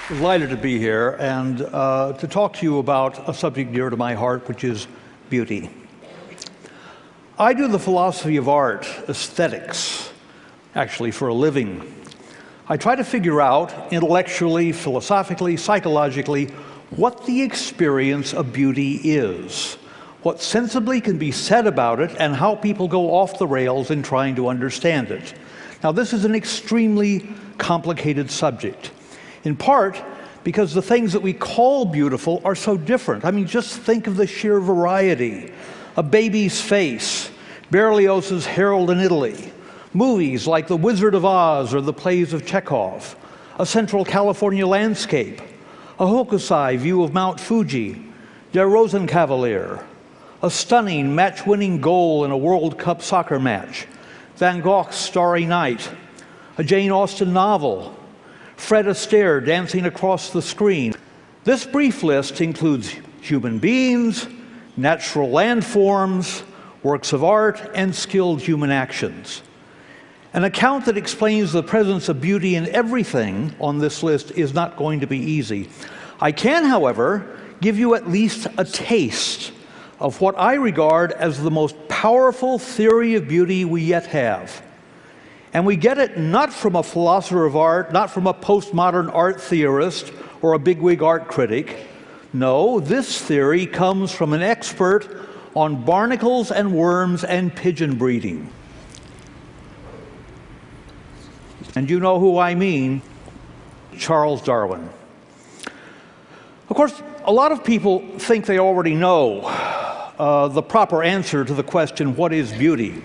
Delighted to be here and to talk to you about a subject dear to my heart, which is beauty. I do the philosophy of art, aesthetics, actually for a living. I try to figure out intellectually, philosophically, psychologically, what the experience of beauty is, what sensibly can be said about it, and how people go off the rails in trying to understand it. Now, this is an extremely complicated subject. In part, because the things that we call beautiful are so different. I mean, just think of the sheer variety. A baby's face, Berlioz's Harold in Italy, movies like The Wizard of Oz or the plays of Chekhov, a Central California landscape, a Hokusai view of Mount Fuji, Der Rosenkavalier, a stunning match-winning goal in a World Cup soccer match, Van Gogh's Starry Night, a Jane Austen novel, Fred Astaire dancing across the screen. This brief list includes human beings, natural landforms, works of art, and skilled human actions. An account that explains the presence of beauty in everything on this list is not going to be easy. I can, however, give you at least a taste of what I regard as the most powerful theory of beauty we yet have. And we get it not from a philosopher of art, not from a postmodern art theorist or a bigwig art critic. No, this theory comes from an expert on barnacles and worms and pigeon breeding. And you know who I mean, Charles Darwin. Of course, a lot of people think they already know the proper answer to the question, what is beauty?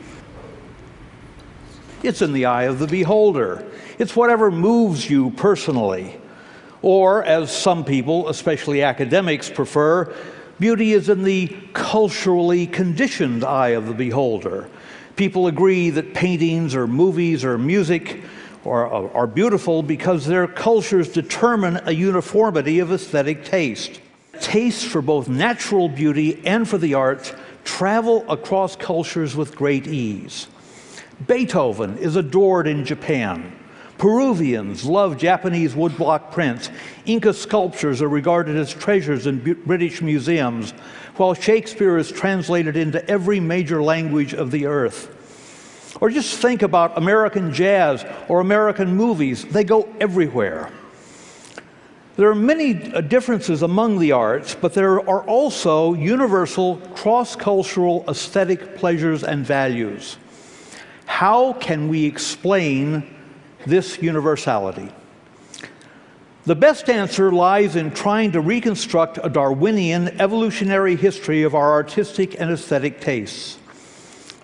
It's in the eye of the beholder. It's whatever moves you personally. Or, as some people, especially academics, prefer, beauty is in the culturally conditioned eye of the beholder. People agree that paintings or movies or music are beautiful because their cultures determine a uniformity of aesthetic taste. Tastes for both natural beauty and for the arts travel across cultures with great ease. Beethoven is adored in Japan. Peruvians love Japanese woodblock prints. Inca sculptures are regarded as treasures in British museums, while Shakespeare is translated into every major language of the earth. Or just think about American jazz or American movies. They go everywhere. There are many differences among the arts, but there are also universal cross-cultural aesthetic pleasures and values. How can we explain this universality? The best answer lies in trying to reconstruct a Darwinian evolutionary history of our artistic and aesthetic tastes.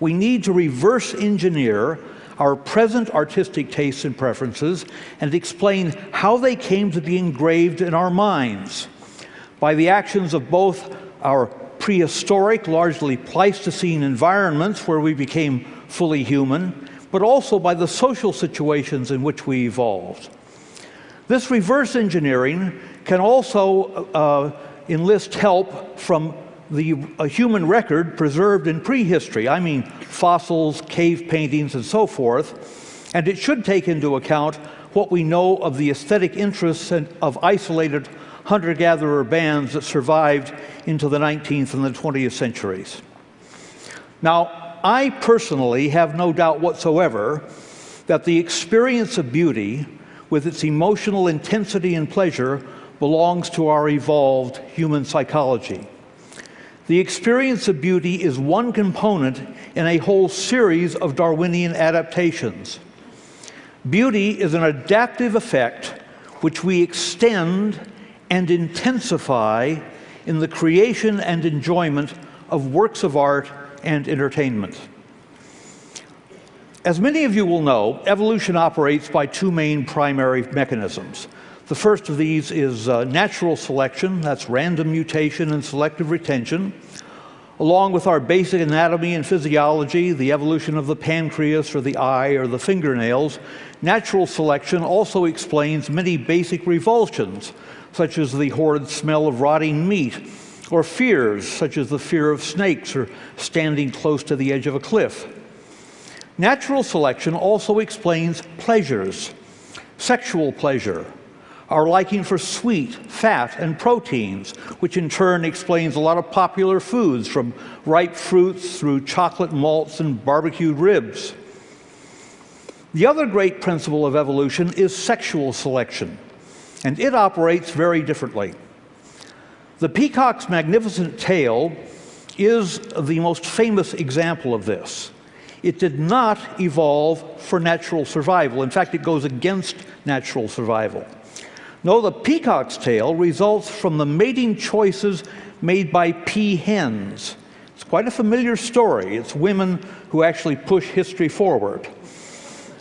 We need to reverse engineer our present artistic tastes and preferences and explain how they came to be engraved in our minds by the actions of both our prehistoric, largely Pleistocene environments where we became fully human, but also by the social situations in which we evolved. This reverse engineering can also enlist help from the human record preserved in prehistory. I mean fossils, cave paintings, and so forth. And it should take into account what we know of the aesthetic interests of isolated hunter-gatherer bands that survived into the 19th and the 20th centuries. Now, I personally have no doubt whatsoever that the experience of beauty, with its emotional intensity and pleasure, belongs to our evolved human psychology. The experience of beauty is one component in a whole series of Darwinian adaptations. Beauty is an adaptive effect which we extend and intensify in the creation and enjoyment of works of art and entertainment. As many of you will know, evolution operates by two main primary mechanisms. The first of these is natural selection, that's random mutation and selective retention. Along with our basic anatomy and physiology, the evolution of the pancreas or the eye or the fingernails, natural selection also explains many basic revulsions, such as the horrid smell of rotting meat, or fears, such as the fear of snakes or standing close to the edge of a cliff. Natural selection also explains pleasures, sexual pleasure, our liking for sweet, fat, and proteins, which in turn explains a lot of popular foods, from ripe fruits through chocolate malts and barbecued ribs. The other great principle of evolution is sexual selection, and it operates very differently. The peacock's magnificent tail is the most famous example of this. It did not evolve for natural survival. In fact, it goes against natural survival. No, the peacock's tail results from the mating choices made by peahens. It's quite a familiar story. It's women who actually push history forward.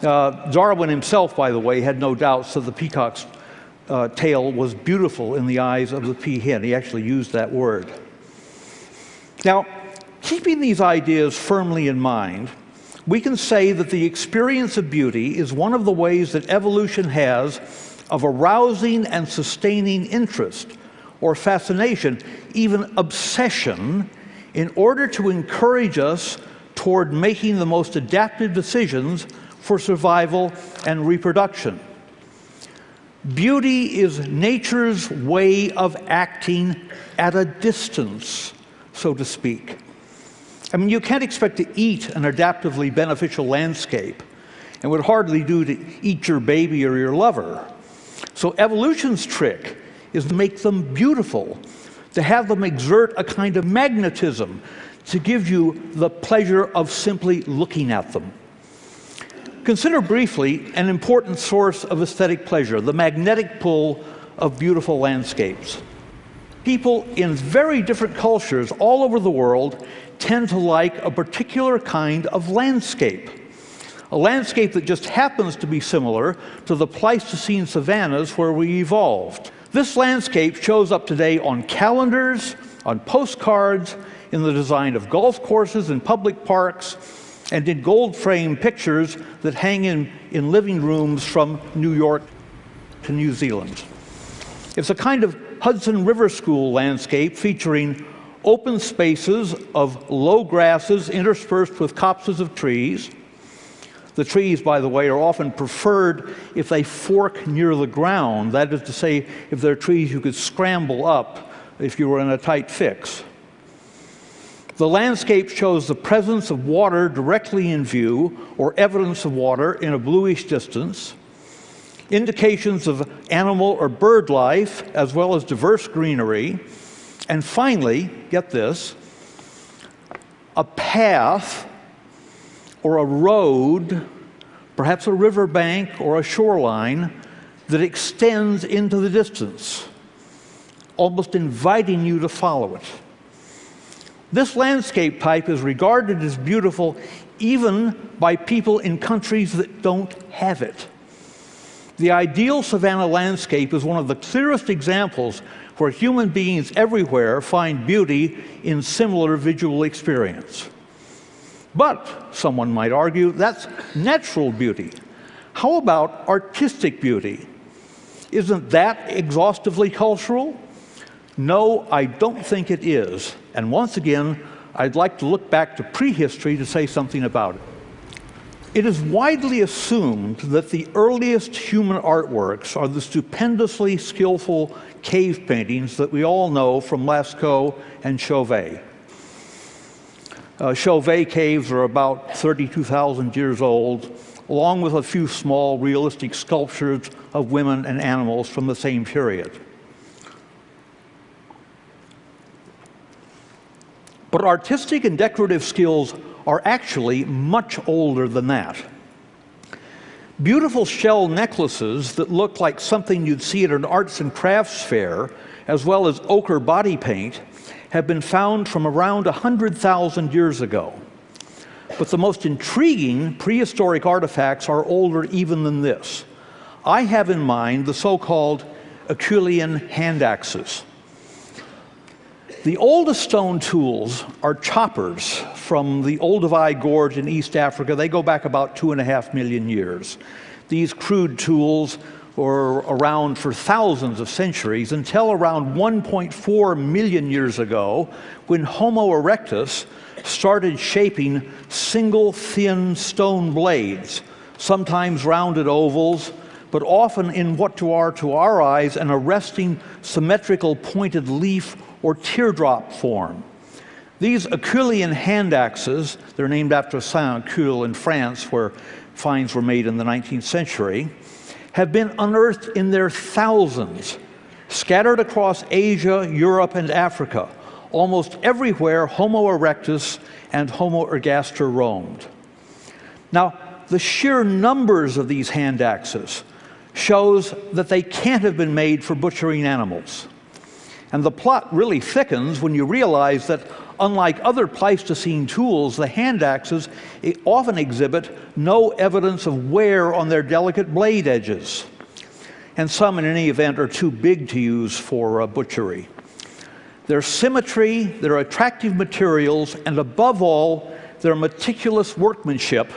Darwin himself, by the way, had no doubts that the peacock's tail was beautiful in the eyes of the peahen. He actually used that word. Now, keeping these ideas firmly in mind, we can say that the experience of beauty is one of the ways that evolution has of arousing and sustaining interest or fascination, even obsession, in order to encourage us toward making the most adaptive decisions for survival and reproduction. Beauty is nature's way of acting at a distance, so to speak. I mean, you can't expect to eat an adaptively beneficial landscape, and would hardly do to eat your baby or your lover. So evolution's trick is to make them beautiful, to have them exert a kind of magnetism, to give you the pleasure of simply looking at them. Consider briefly an important source of aesthetic pleasure, the magnetic pull of beautiful landscapes. People in very different cultures all over the world tend to like a particular kind of landscape. A landscape that just happens to be similar to the Pleistocene savannas where we evolved. This landscape shows up today on calendars, on postcards, in the design of golf courses and public parks, and in gold-framed pictures that hang in living rooms from New York to New Zealand. It's a kind of Hudson River School landscape featuring open spaces of low grasses interspersed with copses of trees. The trees, by the way, are often preferred if they fork near the ground. That is to say, if they're trees you could scramble up if you were in a tight fix. The landscape shows the presence of water directly in view, or evidence of water in a bluish distance, indications of animal or bird life, as well as diverse greenery, and finally, get this, a path or a road, perhaps a riverbank or a shoreline, that extends into the distance, almost inviting you to follow it. This landscape type is regarded as beautiful even by people in countries that don't have it. The ideal savanna landscape is one of the clearest examples where human beings everywhere find beauty in similar visual experience. But, someone might argue, that's natural beauty. How about artistic beauty? Isn't that exhaustively cultural? No, I don't think it is. And once again, I'd like to look back to prehistory to say something about it. It is widely assumed that the earliest human artworks are the stupendously skillful cave paintings that we all know from Lascaux and Chauvet. Chauvet caves are about 32,000 years old, along with a few small realistic sculptures of women and animals from the same period. But artistic and decorative skills are actually much older than that. Beautiful shell necklaces that look like something you'd see at an arts and crafts fair, as well as ochre body paint, have been found from around 100,000 years ago. But the most intriguing prehistoric artifacts are older even than this. I have in mind the so-called Acheulean hand axes. The oldest stone tools are choppers from the Olduvai Gorge in East Africa. They go back about 2.5 million years. These crude tools were around for thousands of centuries until around 1.4 million years ago, when Homo erectus started shaping single thin stone blades, sometimes rounded ovals, but often in what to our eyes, an arresting symmetrical pointed leaf or teardrop form. These Acheulean hand axes, they're named after Saint-Achille in France, where finds were made in the 19th century, have been unearthed in their thousands, scattered across Asia, Europe, and Africa. Almost everywhere Homo erectus and Homo ergaster roamed. Now, the sheer numbers of these hand axes shows that they can't have been made for butchering animals. And the plot really thickens when you realize that, unlike other Pleistocene tools, the hand axes often exhibit no evidence of wear on their delicate blade edges. And some, in any event, are too big to use for butchery. Their symmetry, their attractive materials, and above all, their meticulous workmanship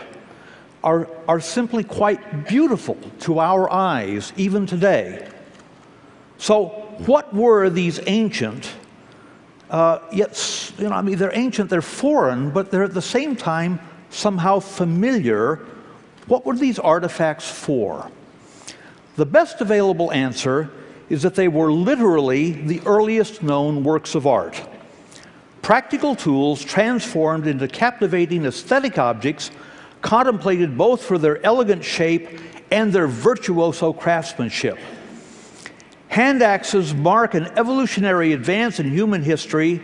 are simply quite beautiful to our eyes, even today. So, what were these ancient, yet, they're ancient, they're foreign, but they're at the same time somehow familiar. What were these artifacts for? The best available answer is that they were literally the earliest known works of art. Practical tools transformed into captivating aesthetic objects, contemplated both for their elegant shape and their virtuoso craftsmanship. Hand axes mark an evolutionary advance in human history,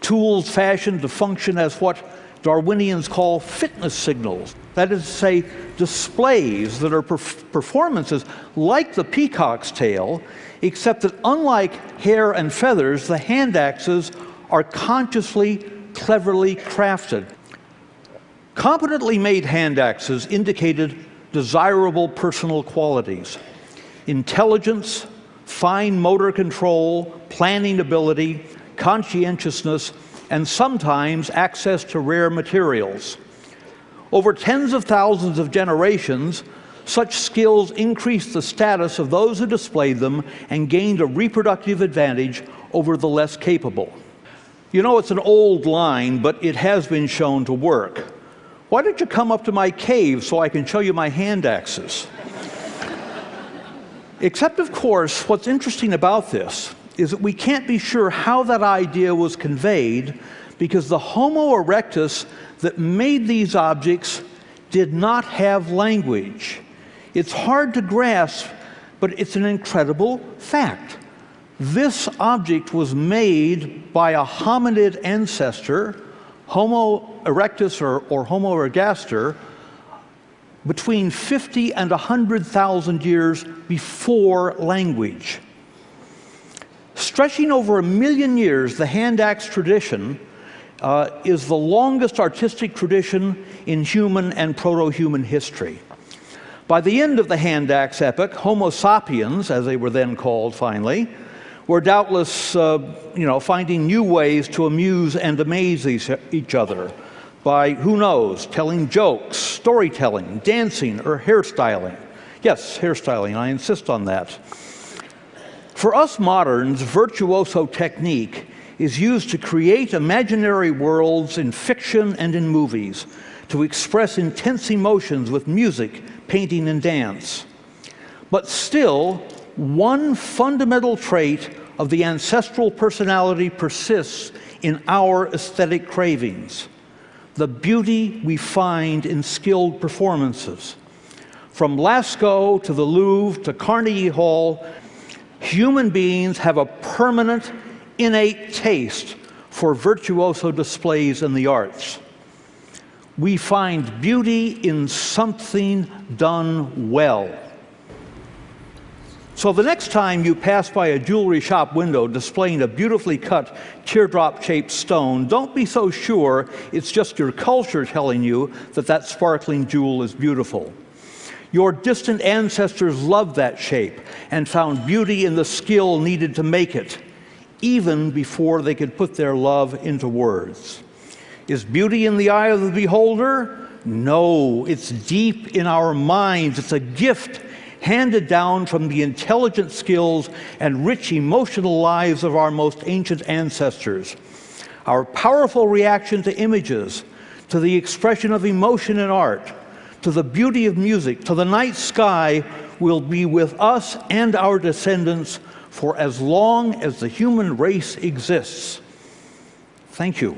tools fashioned to function as what Darwinians call fitness signals. That is to say, displays that are performances like the peacock's tail, except that unlike hair and feathers, the hand axes are consciously, cleverly crafted. Competently made hand axes indicated desirable personal qualities: intelligence, fine motor control, planning ability, conscientiousness, and sometimes access to rare materials. Over tens of thousands of generations, such skills increased the status of those who displayed them and gained a reproductive advantage over the less capable. You know, it's an old line, but it has been shown to work. Why don't you come up to my cave so I can show you my hand axes? Except, of course, what's interesting about this is that we can't be sure how that idea was conveyed, because the Homo erectus that made these objects did not have language. It's hard to grasp, but it's an incredible fact. This object was made by a hominid ancestor, Homo erectus or Homo ergaster, between 50 and 100,000 years before language. Stretching over 1 million years, the hand axe tradition is the longest artistic tradition in human and proto-human history. By the end of the hand axe epoch, Homo sapiens, as they were then called finally, were doubtless finding new ways to amuse and amaze each other by, who knows, telling jokes, storytelling, dancing, or hairstyling. Yes, hairstyling, I insist on that. For us moderns, virtuoso technique is used to create imaginary worlds in fiction and in movies, to express intense emotions with music, painting, and dance. But still, one fundamental trait of the ancestral personality persists in our aesthetic cravings: the beauty we find in skilled performances. From Lascaux to the Louvre to Carnegie Hall, human beings have a permanent, innate taste for virtuoso displays in the arts. We find beauty in something done well. So the next time you pass by a jewelry shop window displaying a beautifully cut teardrop-shaped stone, don't be so sure it's just your culture telling you that that sparkling jewel is beautiful. Your distant ancestors loved that shape and found beauty in the skill needed to make it, even before they could put their love into words. Is beauty in the eye of the beholder? No, it's deep in our minds. It's a gift handed down from the intelligent skills and rich emotional lives of our most ancient ancestors. Our powerful reaction to images, to the expression of emotion in art, to the beauty of music, to the night sky, will be with us and our descendants for as long as the human race exists. Thank you.